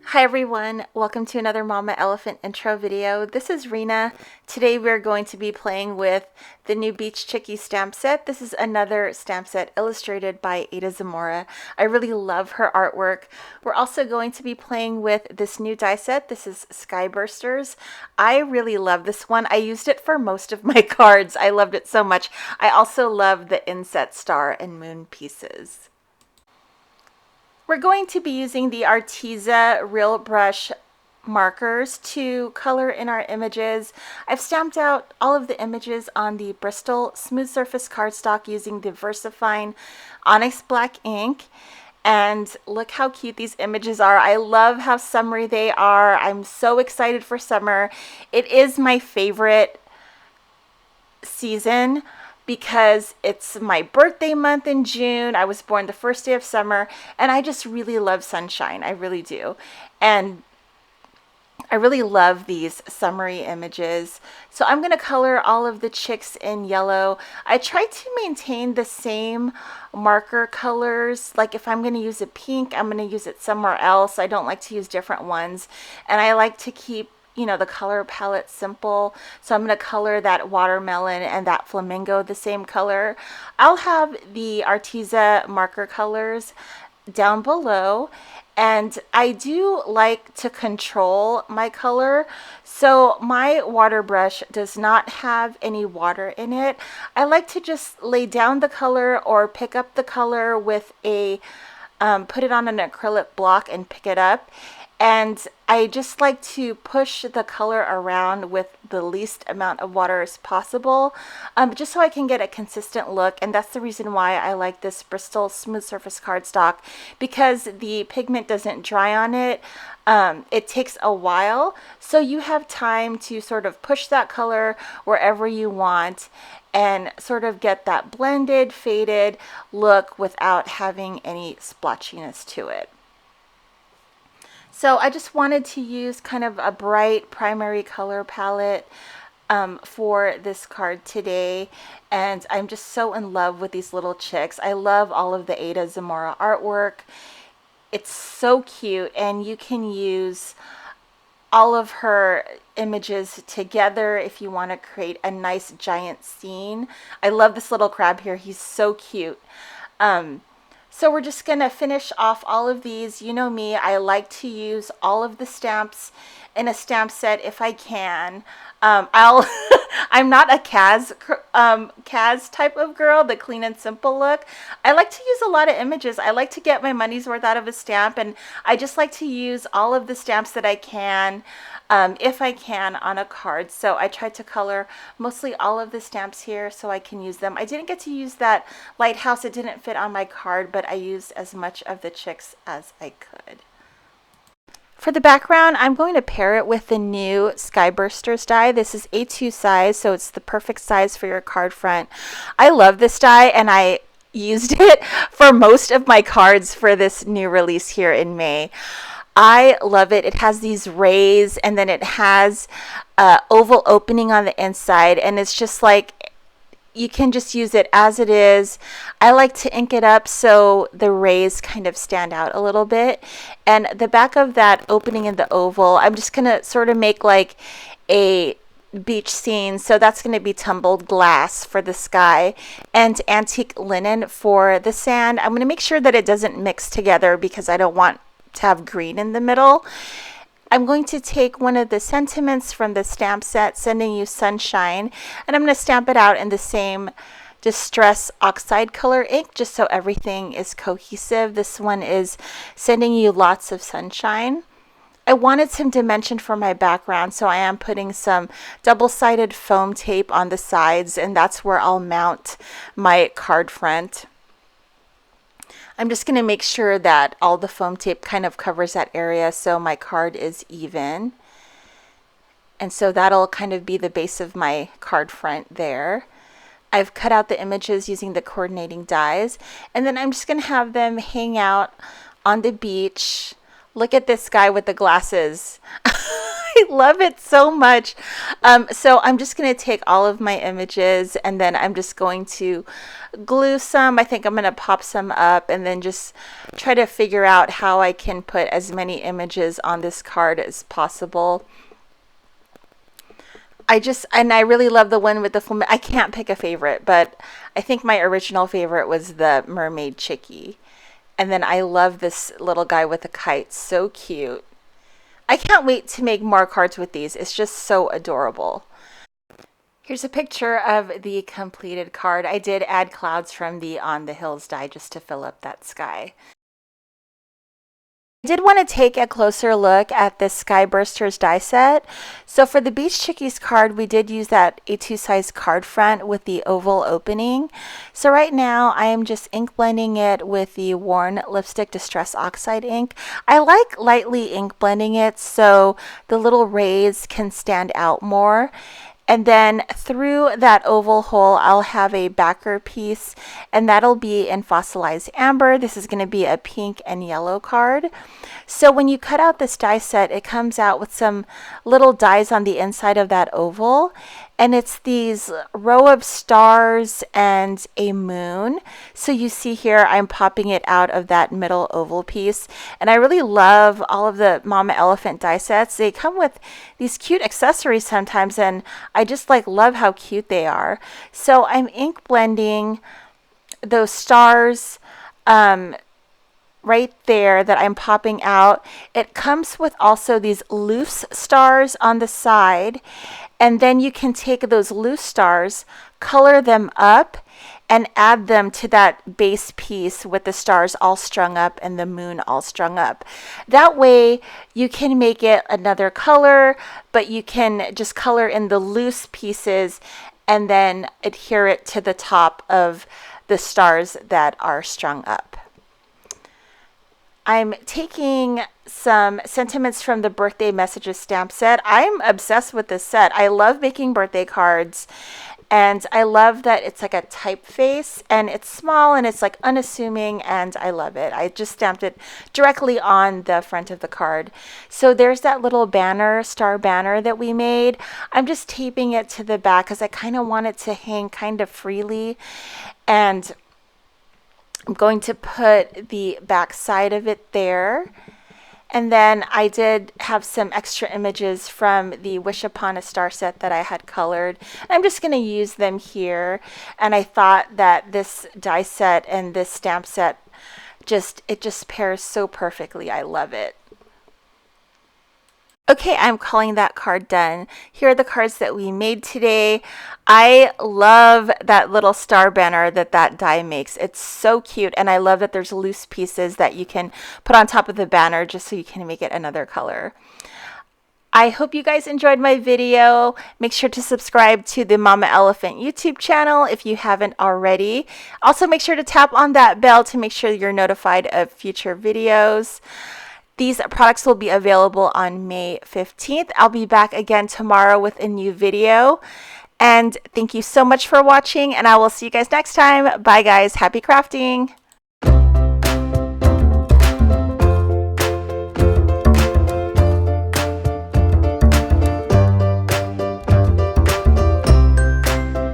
Hi everyone, welcome to another Mama Elephant intro video. This is Rena. Today we're going to be playing with the new Beach Chickies stamp set. This is another stamp set illustrated by Ada Zamora. I really love her artwork. We're also going to be playing with this new die set. This is Skybursters. I really love this one. I used it for most of my cards. I loved it so much. I also love the inset star and moon pieces. We're going to be using the Arteza Real Brush markers to color in our images. I've stamped out all of the images on the Bristol Smooth Surface cardstock using the VersaFine Onyx Black ink. And look how cute these images are. I love how summery they are. I'm so excited for summer. It is my favorite season because it's my birthday month in June. I was born the first day of summer, and I just really love sunshine. I really do. And I really love these summery images. So I'm going to color all of the chicks in yellow. I try to maintain the same marker colors. Like if I'm going to use a pink, I'm going to use it somewhere else. I don't like to use different ones. And I like to keep the color palette simple. So I'm going to color that watermelon and that flamingo the same color. I'll have the Arteza marker colors down below. And I do like to control my color. So my water brush does not have any water in it. I like to just lay down the color or pick up the color with a, put it on an acrylic block and pick it up. And I just like to push the color around with the least amount of water as possible, just so I can get a consistent look. And that's the reason why I like this Bristol Smooth Surface cardstock, because the pigment doesn't dry on it. It takes a while, so you have time to sort of push that color wherever you want and sort of get that blended, faded look without having any splotchiness to it. So I just wanted to use kind of a bright primary color palette for this card today. And I'm just so in love with these little chicks. I love all of the Ada Zamora artwork. It's so cute, and you can use all of her images together if you want to create a nice giant scene. I love this little crab here. He's so cute. So we're just going to finish off all of these. You know me, I like to use all of the stamps in a stamp set if I can. I'm not a Kaz type of girl, the clean and simple look. I like to use a lot of images. I like to get my money's worth out of a stamp, and I just like to use all of the stamps that I can, if I can, on a card. So I tried to color mostly all of the stamps here so I can use them. I didn't get to use that lighthouse. It didn't fit on my card, but I used as much of the chicks as I could. For the background, I'm going to pair it with the new Skybursters die. This is A2 size, so it's the perfect size for your card front. I love this die, and I used it for most of my cards for this new release here in May. I love it. It has these rays, and then it has oval opening on the inside, and it's just like, you can just use it as it is. I like to ink it up so the rays kind of stand out a little bit. And the back of that opening in the oval, I'm just going to sort of make like a beach scene. So that's going to be tumbled glass for the sky and antique linen for the sand. I'm going to make sure that it doesn't mix together because I don't want to have green in the middle. I'm going to take one of the sentiments from the stamp set, Sending You Sunshine, and I'm going to stamp it out in the same Distress Oxide color ink, just so everything is cohesive. This one is Sending You Lots of Sunshine. I wanted some dimension for my background, so I am putting some double-sided foam tape on the sides, and that's where I'll mount my card front. I'm just going to make sure that all the foam tape kind of covers that area so my card is even. And so that'll kind of be the base of my card front there. I've cut out the images using the coordinating dies, and then I'm just going to have them hang out on the beach. Look at this guy with the glasses. I love it so much. So I'm just going to take all of my images and then I'm just going to glue some. I think I'm going to pop some up and then just try to figure out how I can put as many images on this card as possible. I really love the one with the flamingo. I can't pick a favorite, but I think my original favorite was the mermaid chickie. And then I love this little guy with a kite. So cute. I can't wait to make more cards with these. It's just so adorable. Here's a picture of the completed card. I did add clouds from the On the Hills die just to fill up that sky. I did want to take a closer look at the Sky Bursters die set. So for the Beach Chickies card, we did use that A2 size card front with the oval opening. So right now I am just ink blending it with the Worn Lipstick Distress Oxide ink. I like lightly ink blending it so the little rays can stand out more. And then through that oval hole, I'll have a backer piece, and that'll be in fossilized amber. This is going to be a pink and yellow card. So when you cut out this die set, it comes out with some little dies on the inside of that oval. And it's these row of stars and a moon. So you see here, I'm popping it out of that middle oval piece. And I really love all of the Mama Elephant die sets. They come with these cute accessories sometimes, and I just love how cute they are. So I'm ink blending those stars right there that I'm popping out. It comes with also these loose stars on the side. And then you can take those loose stars, color them up, and add them to that base piece with the stars all strung up and the moon all strung up. That way you can make it another color, but you can just color in the loose pieces and then adhere it to the top of the stars that are strung up. I'm taking some sentiments from the birthday messages stamp set. I'm obsessed with this set. I love making birthday cards, and I love that it's like a typeface and it's small and it's unassuming, and I love it. I just stamped it directly on the front of the card. So there's that little banner, star banner that we made. I'm just taping it to the back because I kind of want it to hang kind of freely, and I'm going to put the back side of it there. And then I did have some extra images from the Wish Upon a Star set that I had colored. I'm just going to use them here. And I thought that this die set and this stamp set it just pairs so perfectly. I love it. Okay, I'm calling that card done. Here are the cards that we made today. I love that little star banner that die makes. It's so cute, and I love that there's loose pieces that you can put on top of the banner just so you can make it another color. I hope you guys enjoyed my video. Make sure to subscribe to the Mama Elephant YouTube channel if you haven't already. Also, make sure to tap on that bell to make sure you're notified of future videos. These products will be available on May 15th. I'll be back again tomorrow with a new video. And thank you so much for watching, and I will see you guys next time. Bye guys. Happy crafting.